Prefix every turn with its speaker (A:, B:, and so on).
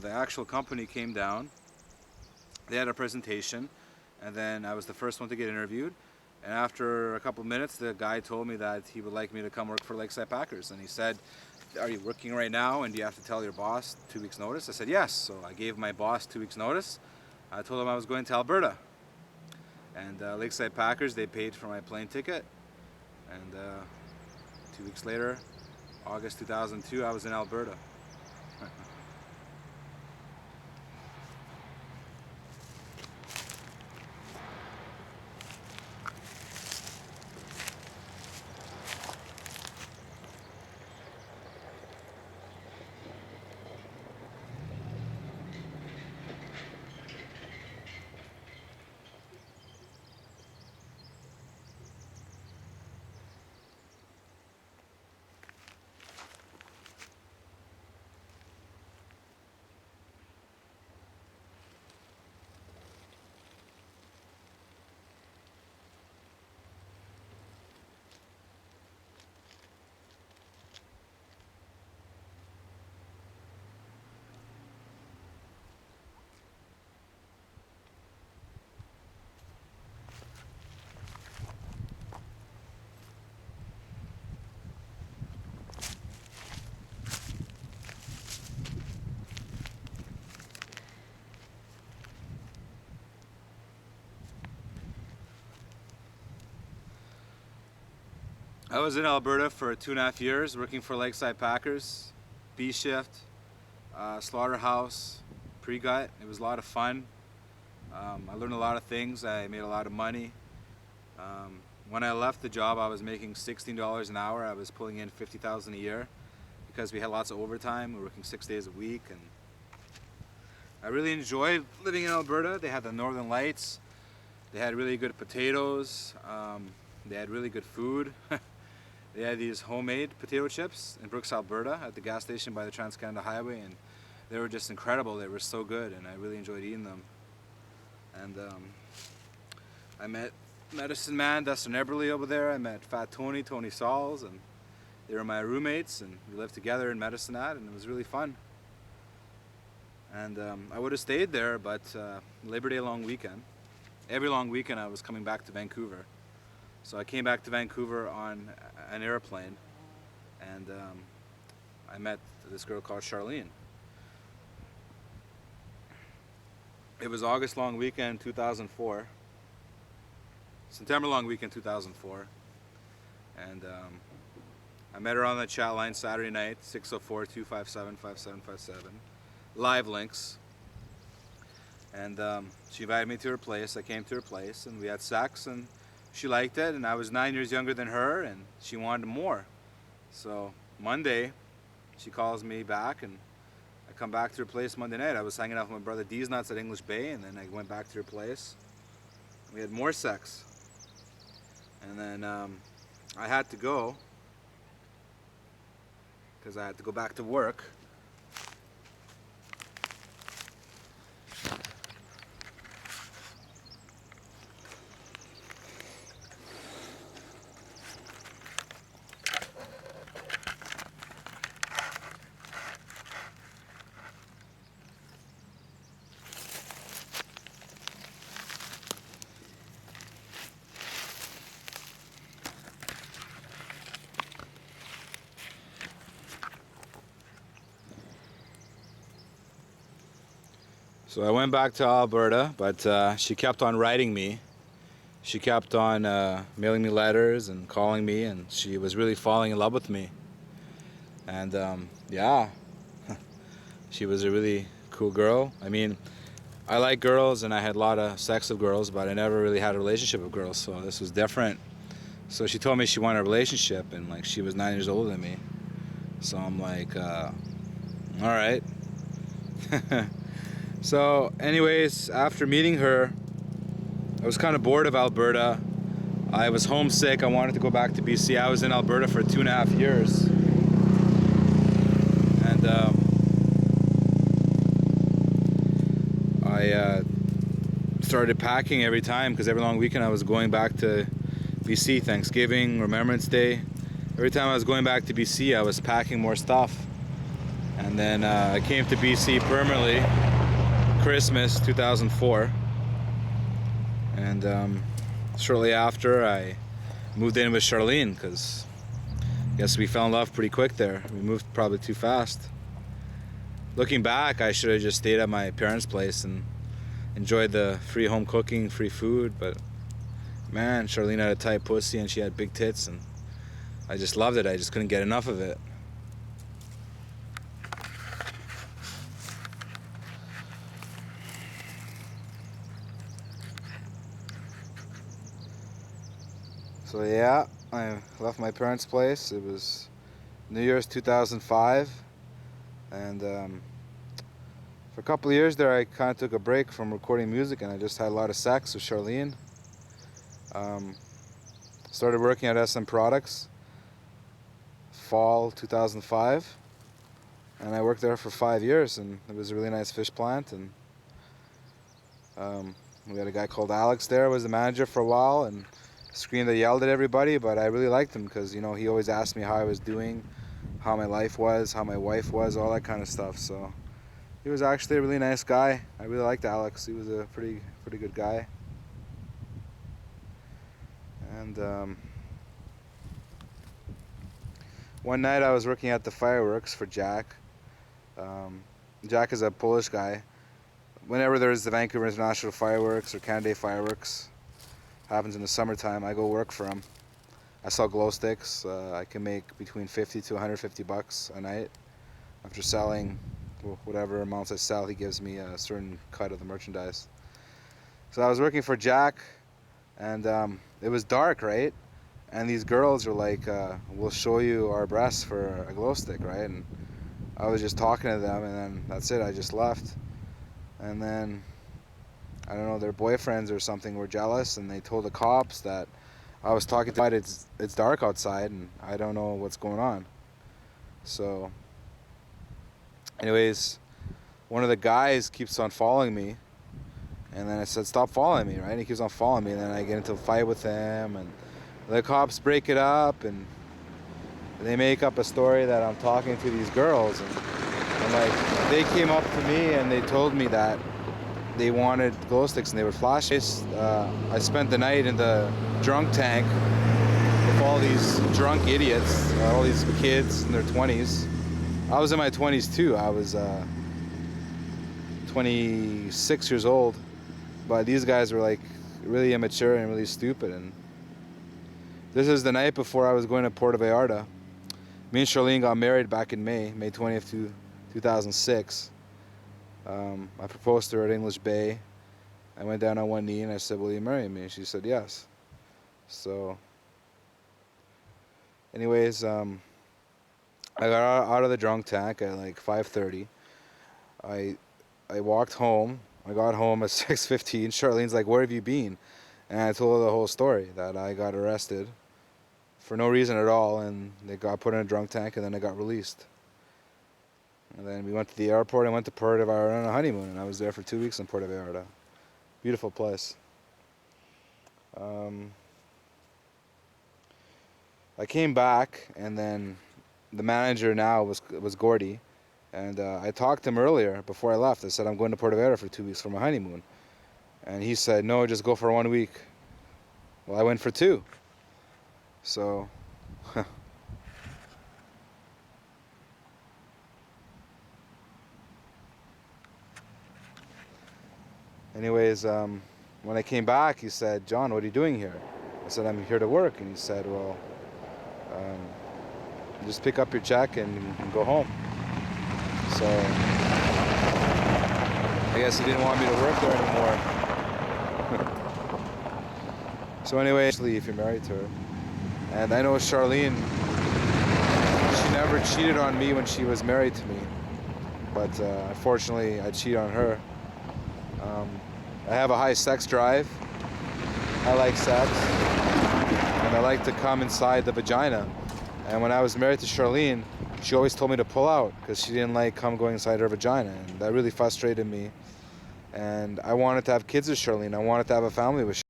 A: The actual company came down, they had a presentation, and then I was the first one to get interviewed. And after a couple of minutes, the guy told me that he would like me to come work for Lakeside Packers. And he said, "Are you working right now, and do you have to tell your boss 2 weeks notice?" I said, "Yes." So I gave my boss 2 weeks notice. I told him I was going to Alberta. And Lakeside Packers, they paid for my plane ticket. And 2 weeks later, August 2002, I was in Alberta. I was in Alberta for 2.5 years working for Lakeside Packers, B shift, slaughterhouse, pre-gut. It was a lot of fun. I learned a lot of things. I made a lot of money. When I left the job, I was making $16 an hour. I was pulling in $50,000 a year because we had lots of overtime. We were working 6 days a week, and I really enjoyed living in Alberta. They had the Northern Lights. They had really good potatoes. They had really good food. They had these homemade potato chips in Brooks, Alberta at the gas station by the Trans-Canada Highway, and they were just incredible. They were so good, and I really enjoyed eating them. And I met Medicine Man, Dustin Eberly over there. I met Fat Tony, Tony Sauls, and they were my roommates, and we lived together in Medicine Hat, and it was really fun. And I would have stayed there, but Labor Day long weekend, every long weekend I was coming back to Vancouver. So I came back to Vancouver on an airplane, and I met this girl called Charlene. It was August long weekend 2004, September long weekend 2004, and I met her on the chat line Saturday night, 604-257-5757, live links, and she invited me to her place. I came to her place, and we had sex, and she liked it, and I was 9 years younger than her, and she wanted more. So Monday, she calls me back, and I come back to her place Monday night. I was hanging out with my brother D's Nuts at English Bay, and then I went back to her place. We had more sex. And then I had to go, because I had to go back to work. So I went back to Alberta, but she kept on writing me. She kept on mailing me letters and calling me, and she was really falling in love with me. And yeah, she was a really cool girl. I mean, I like girls, and I had a lot of sex with girls, but I never really had a relationship with girls, so this was different. So she told me she wanted a relationship, and like she was 9 years older than me. So I'm like, all right. So anyways, after meeting her, I was kind of bored of Alberta. I was homesick. I wanted to go back to BC. I was in Alberta for 2.5 years. And I started packing every time, because every long weekend I was going back to BC. Thanksgiving, Remembrance Day. Every time I was going back to BC, I was packing more stuff. And then I came to BC permanently Christmas 2004, and shortly after I moved in with Charlene, because I guess we fell in love pretty quick there. We moved probably too fast. Looking back, I should have just stayed at my parents' place and enjoyed the free home cooking, free food, but man, Charlene had a tight pussy and she had big tits, and I just loved it. I just couldn't get enough of it. So yeah, I left my parents' place. It was New Year's 2005, and for a couple of years there I kind of took a break from recording music, and I just had a lot of sex with Charlene. Started working at SM Products fall 2005, and I worked there for 5 years, and it was a really nice fish plant, and we had a guy called Alex there, was the manager for a while, and screamed and yelled at everybody, but I really liked him because, you know, he always asked me how I was doing, how my life was, how my wife was, all that kind of stuff. So he was actually a really nice guy. I really liked Alex. He was a pretty good guy. And one night I was working at the fireworks for Jack. Jack is a Polish guy. Whenever there's the Vancouver International Fireworks or Canada Day Fireworks, happens in the summertime, I go work for him. I sell glow sticks. I can make between 50 to 150 bucks a night. After selling whatever amounts I sell, he gives me a certain cut of the merchandise. So I was working for Jack, and it was dark, right? And these girls were like, we'll show you our breasts for a glow stick, right? And I was just talking to them, and then that's it, I just left. And then I don't know, their boyfriends or something were jealous, and they told the cops that I was talking to it's dark outside and I don't know what's going on. So anyways, one of the guys keeps on following me, and then I said, stop following me, right? And he keeps on following me, and then I get into a fight with him, and the cops break it up, and they make up a story that I'm talking to these girls, and like they came up to me and they told me that they wanted glow sticks and they were flashes. I spent the night in the drunk tank with all these drunk idiots, all these kids in their 20s. I was in my 20s too. I was 26 years old, but these guys were like really immature and really stupid. And this is the night before I was going to Puerto Vallarta. Me and Charlene got married back in May 20th, 2006. I proposed to her at English Bay. I went down on one knee and I said, will you marry me? And she said yes. So anyways, I got out of the drunk tank at like 5:30. I walked home. I got home at 6:15. Charlene's like, where have you been? And I told her the whole story, that I got arrested for no reason at all, and they got put in a drunk tank, and then I got released. And then we went to the airport and went to Puerto Vallarta on a honeymoon, and I was there for 2 weeks in Puerto Vallarta. Beautiful place. I came back, and then the manager now was Gordy, and I talked to him earlier before I left. I said, I'm going to Puerto Vallarta for 2 weeks for my honeymoon. And he said, no, just go for 1 week. Well, I went for 2. So anyways, when I came back, he said, John, what are you doing here? I said, I'm here to work. And he said, well, just pick up your check and go home. So I guess he didn't want me to work there anymore. So anyway, actually, if you're married to her. And I know Charlene, she never cheated on me when she was married to me. But unfortunately, I cheat on her. I have a high sex drive. I like sex. And I like to come inside the vagina. And when I was married to Charlene, she always told me to pull out because she didn't like cum going inside her vagina. And that really frustrated me. And I wanted to have kids with Charlene. I wanted to have a family with Charlene.